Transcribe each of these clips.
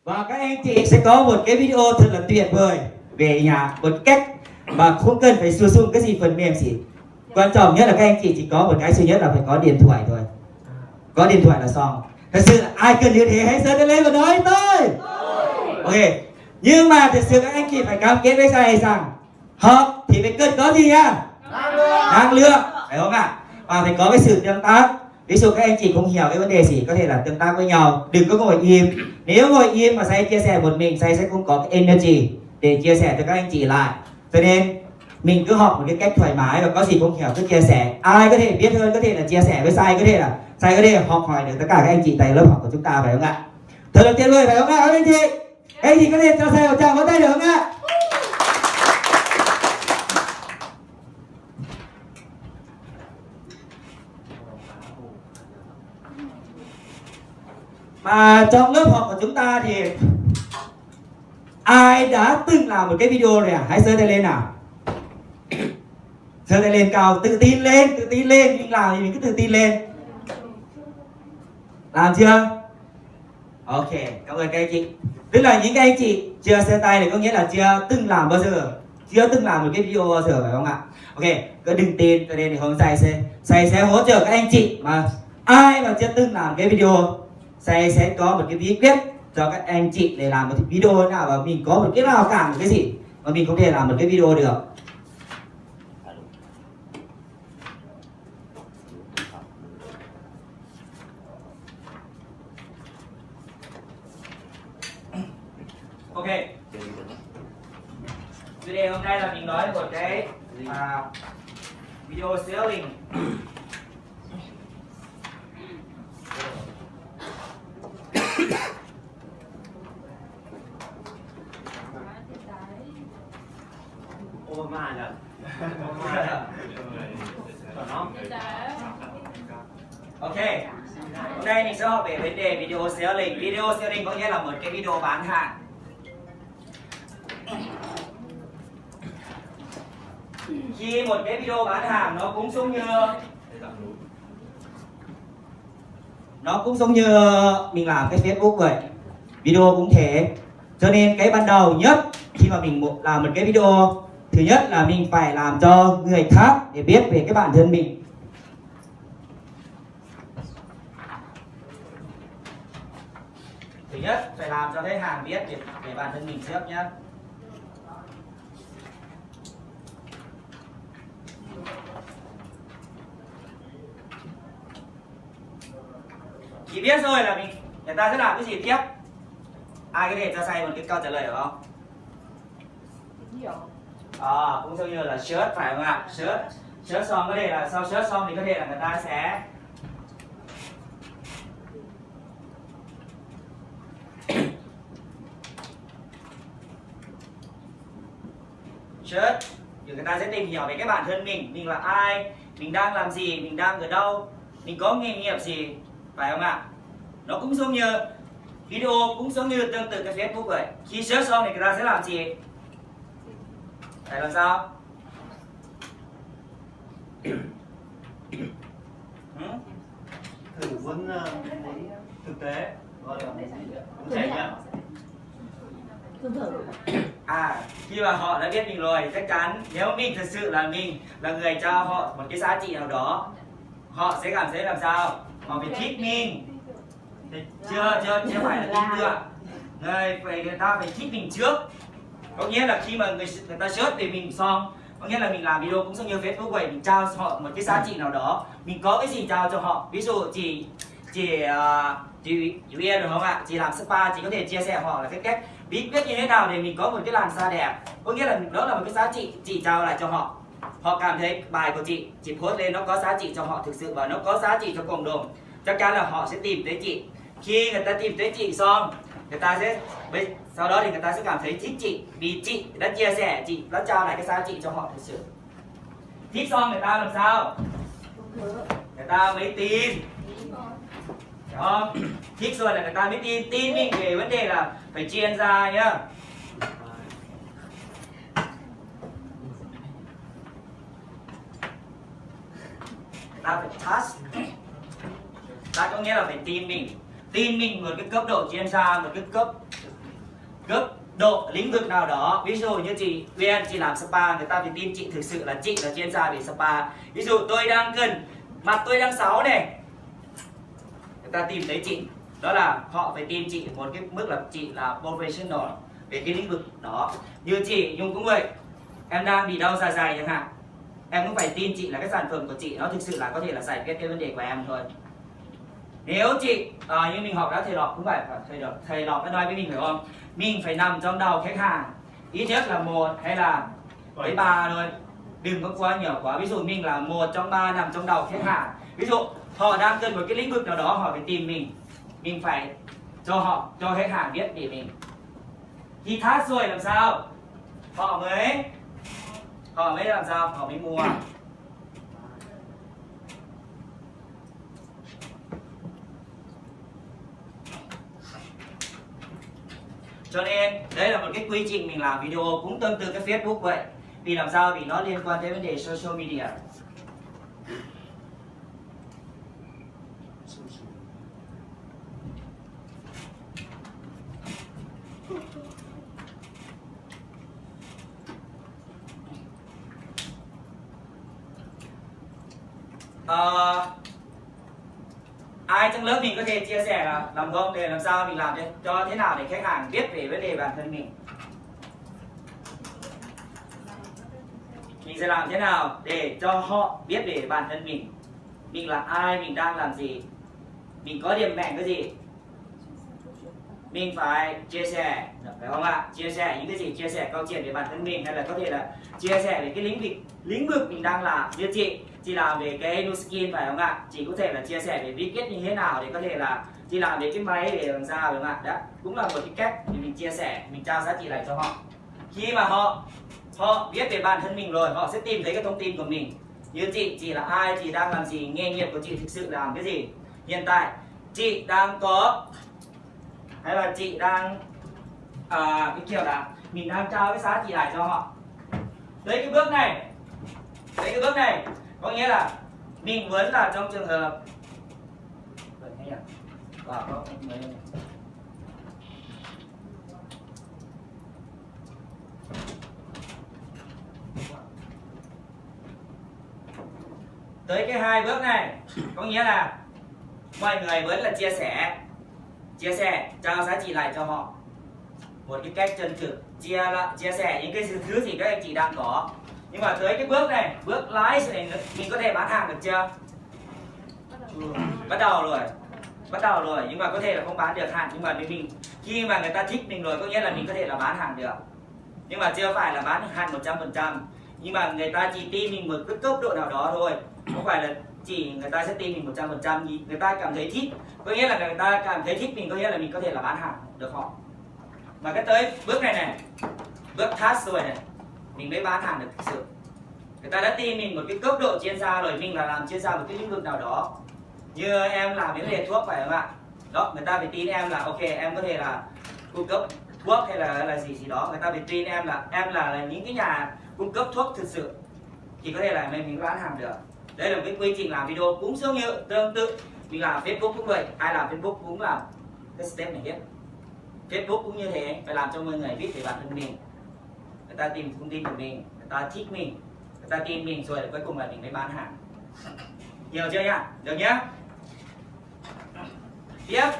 Và các anh chị sẽ có một cái video thật là tuyệt vời về nhà, một cách mà không cần phải sử dụng cái gì phần mềm gì. Quan trọng nhất là các anh chị chỉ có một cái duy nhất là phải có điện thoại thôi. Có điện thoại là xong. Thật sự là ai cần như thế hãy giơ tay lên và nói tôi. Ok. Nhưng mà thật sự các anh chị phải cam kết với thầy rằng học thì phải cần có gì nhá? Năng lượng, phải không ạ? Và phải có cái sự tương tác. Ví dụ các anh chị không hiểu cái vấn đề gì có thể là tương tác với nhau, đừng có ngồi im. Nếu ngồi im mà Say chia sẻ một mình, Say sẽ không có cái energy để chia sẻ cho các anh chị lại. Cho nên mình cứ học một cái cách thoải mái và có gì không hiểu cứ chia sẻ. Ai có thể biết hơn có thể là chia sẻ với Say, có thể là Say có thể học hỏi được tất cả các anh chị tại lớp học của chúng ta, phải không ạ? Thật là tuyệt vời phải không ạ các anh chị? Các anh chị có thể cho Say một tràng vỗ tay được không ạ? Mà trong lớp học của chúng ta thì ai đã từng làm một cái video rồi à? Hãy giơ tay lên nào. Giơ tay lên cao, tự tin lên, mình làm thì mình cứ tự tin lên. Làm chưa? Ok, cảm ơn các anh chị. Tức là những cái anh chị chưa giơ tay thì có nghĩa là chưa từng làm bao giờ, chưa từng làm một cái video bao giờ, phải không ạ? Ok, cứ đừng tin, cho nên thì hôm Say sẽ hỗ trợ các anh chị mà ai mà chưa từng làm cái video, Say sẽ có một cái bí quyết cho các anh chị để làm một video nào mà mình có một cái rào cản một cái gì mà mình không thể làm một cái video được. Ok. Video hôm nay là mình nói một cái video selling. Ôi mà nhỉ. Ok. Hôm nay mình sẽ học về vấn đề video selling. Video selling có nghĩa là một cái video bán hàng. Khi một cái video bán hàng nó cũng giống như mình làm cái Facebook vậy. Video cũng thế. Cho nên cái ban đầu nhất khi mà mình làm một cái video, thứ nhất là mình phải làm cho người khác để biết về cái bản thân mình. Thứ nhất phải làm cho khách hàng biết về bản thân mình trước nhé. Khi biết rồi là người ta sẽ làm cái gì tiếp? Ai có thể cho Say một cái câu trả lời được không? Cũng giống như là search phải không ạ? Search xong có thể là sau search xong thì có thể là người ta sẽ search, thì người ta sẽ tìm hiểu về cái bản thân mình là ai, mình đang làm gì, mình đang ở đâu, mình có nghề nghiệp gì, phải không ạ? Nó cũng giống như video, cũng giống như tương tự cái Facebook vậy. Khi search xong thì người ta sẽ làm gì? Phải làm sao? Thử vấn thực tế. Cũng chảy nhá. Khi mà họ đã biết mình rồi, chắc chắn nếu mình thật sự là mình là người cho họ một cái giá trị nào đó, họ sẽ cảm thấy làm sao? Họ phải thích mình. Chưa phải là tin tưởng. Người ta phải thích mình trước. Có nghĩa là khi mà người ta search về mình xong, có nghĩa là mình làm video cũng giống như Facebook vậy, mình trao họ một cái giá trị nào đó, mình có cái gì trao cho họ. Ví dụ chị Uyên được không ạ? Chị làm spa, chị có thể chia sẻ họ là cái cách bí quyết như thế nào để mình có một cái làn da đẹp. Có nghĩa là đó là một cái giá trị chị trao lại cho họ. Họ cảm thấy bài của chị post lên nó có giá trị cho họ thực sự và nó có giá trị cho cộng đồng, chắc chắn là họ sẽ tìm tới chị. Khi người ta tìm tới chị xong, người ta sẽ sau đó thì người ta sẽ cảm thấy thích chị vì chị đã chia sẻ, chị đã trao lại cái giá trị cho họ thực sự. Thích xong người ta làm sao? Người ta mới tin. Hiểu không? Thích rồi là người ta mới tin mình về vấn đề là phải chuyên gia nhá. Người ta phải trust. Ta có nghĩa là phải tin mình một cái cấp độ chuyên gia, một cái cấp cấp độ lĩnh vực nào đó. Ví dụ như chị Uyên, chị làm spa, người ta phải tin chị thực sự là chị là chuyên gia về spa. Ví dụ tôi đang cần, mặt tôi đang xấu này, người ta tìm thấy chị, đó là họ phải tin chị một cái mức là chị là professional về cái lĩnh vực đó. Như chị Nhung cũng vậy, em đang bị đau dạ dày chẳng hạn, em cũng phải tin chị là cái sản phẩm của chị nó thực sự là có thể là giải quyết cái vấn đề của em thôi. Nếu chị như mình học đã thầy Lộc cũng vậy, thầy Lộc đã nói với mình phải không, mình phải nằm trong đầu khách hàng ít nhất là 1 hay là với 3 thôi, đừng có quá nhiều quá. Ví dụ mình là 1 trong 3 nằm trong đầu khách hàng. Ví dụ họ đang cần một cái lĩnh vực nào đó, họ phải tìm mình phải cho khách hàng biết để mình khi thắt rồi làm sao họ mới làm sao họ mới mua. Cho nên đấy là một cái quy trình mình làm video cũng tương tự cái Facebook vậy. Vì làm sao? Vì nó liên quan tới vấn đề social media. Ai trong lớp mình có thể chia sẻ là làm không để làm sao mình làm cho thế nào để khách hàng biết về vấn đề bản thân mình. Mình sẽ làm thế nào để cho họ biết về bản thân mình là ai, mình đang làm gì, mình có điểm mạnh cái gì, mình phải chia sẻ, phải không ạ? Chia sẻ những cái gì? Chia sẻ câu chuyện về bản thân mình, hay là có thể là chia sẻ về cái lĩnh vực mình đang làm. Như chị làm về cái Nuskin phải không ạ? Chị có thể là chia sẻ về bí quyết như thế nào để có thể là chị làm về cái máy để làm sao, đúng không ạ? Đó cũng là một cái cách để mình chia sẻ, mình trao giá trị lại cho họ. Khi mà họ biết về bản thân mình rồi, họ sẽ tìm thấy cái thông tin của mình. Như chị là ai, chị đang làm gì, nghề nghiệp của chị thực sự làm cái gì, hiện tại chị đang có, hay là chị đang cái kiểu là mình đang trao cái giá trị lại cho họ. Tới cái bước này có nghĩa là mình muốn là trong trường hợp tới cái 2 bước này có nghĩa là mọi người vẫn là chia sẻ trao giá trị lại cho họ một cái cách chân thực, chia sẻ những cái thứ gì các anh chị đang có. Nhưng mà tới cái bước này, bước lái này, mình có thể bán hàng được chưa? Bắt đầu rồi nhưng mà có thể là không bán được hàng, nhưng mà mình khi mà người ta thích mình rồi có nghĩa là mình có thể là bán hàng được, nhưng mà chưa phải là bán được hàng 100%. Nhưng mà người ta chỉ tin mình một cái cấp độ nào đó thôi, không phải là chỉ người ta sẽ tin mình 100%. Người ta cảm thấy thích, có nghĩa là người ta cảm thấy thích mình, có nghĩa là mình có thể là bán hàng được họ. Mà cái tới bước này, bước task rồi này, mình mới bán hàng được thực sự. Người ta đã tin mình một cái cấp độ chuyên gia rồi, mình là làm chuyên gia một cái lĩnh vực nào đó. Như em làm những nghề thuốc phải không ạ? Đó, người ta phải tin em là ok, em có thể là cung cấp thuốc hay là gì đó. Người ta phải tin em là những cái nhà cung cấp thuốc thực sự thì có thể là mình bán hàng được. Đây là một cái quy trình làm video cũng giống như tương tự mình làm Facebook cũng vậy, ai làm Facebook cũng làm cái step này hết. Facebook cũng như thế, phải làm cho mọi người biết về bản thân mình, người ta tìm thông tin của mình, người ta thích mình, người ta tin mình rồi cuối cùng là mình mới bán hàng. Hiểu chưa nhá? Được nhá? Tiếp.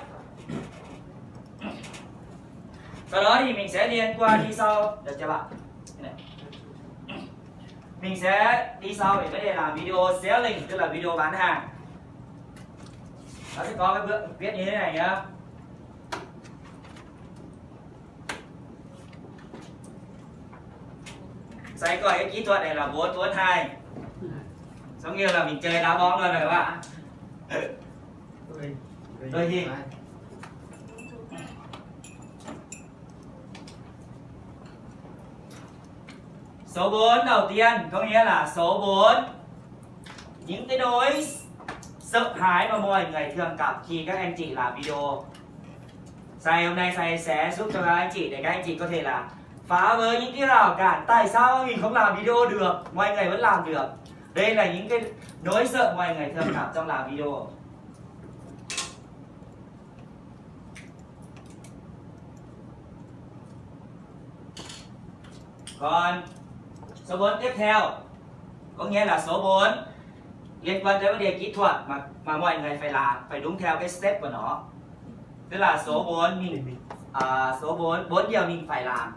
Sau đó thì mình sẽ liên qua đi sau, được chưa bạn? Mình sẽ đi sau để vấn đề làm video selling, tức là video bán hàng. Nó sẽ có cái bước viết như thế này nhá. Sai coi cái kỹ thuật này là 4-4-2. Giống như là mình chơi đá bóng luôn rồi các bạn. Đôi gì? Số 4 đầu tiên có nghĩa là số 4. Những cái nỗi sợ hãi mà mọi người thường gặp khi các anh chị làm video. Hôm nay Sai sẽ giúp cho các anh chị để các anh chị có thể là phá vỡ những cái rào cản. Tại sao mình không làm video được, mọi người vẫn làm được. Đây là những cái nỗi sợ mọi người thường gặp trong làm video. Còn số 4 tiếp theo có nghĩa là số 4 liên quan tới vấn đề kỹ thuật mà mọi người phải làm, phải đúng theo cái step của nó. Tức là số 4 mình số 4 điều mình phải làm.